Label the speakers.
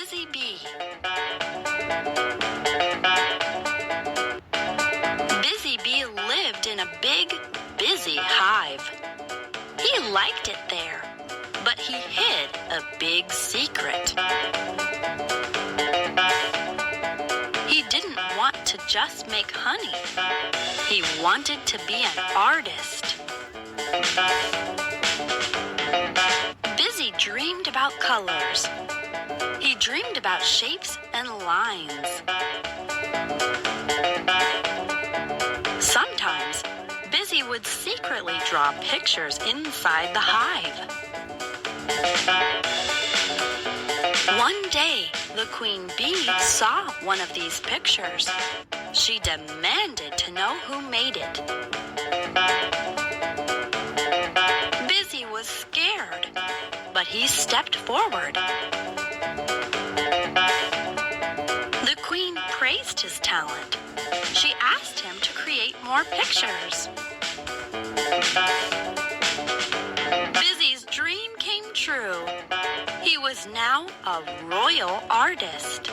Speaker 1: Bizzy Bee. Bizzy Bee lived in a big, busy hive. He liked it there, but he hid a big secret. He didn't want to just make honey. He wanted to be an artist. Bizzy dreamed about colors. He dreamed about shapes and lines. Sometimes, Bizzy would secretly draw pictures inside the hive. One day, the queen bee saw one of these pictures. She demanded to know who made it. Bizzy was scared, but he stepped forward. The queen praised his talent. She asked him to create more pictures. Bizzy's dream came true. He was now a royal artist.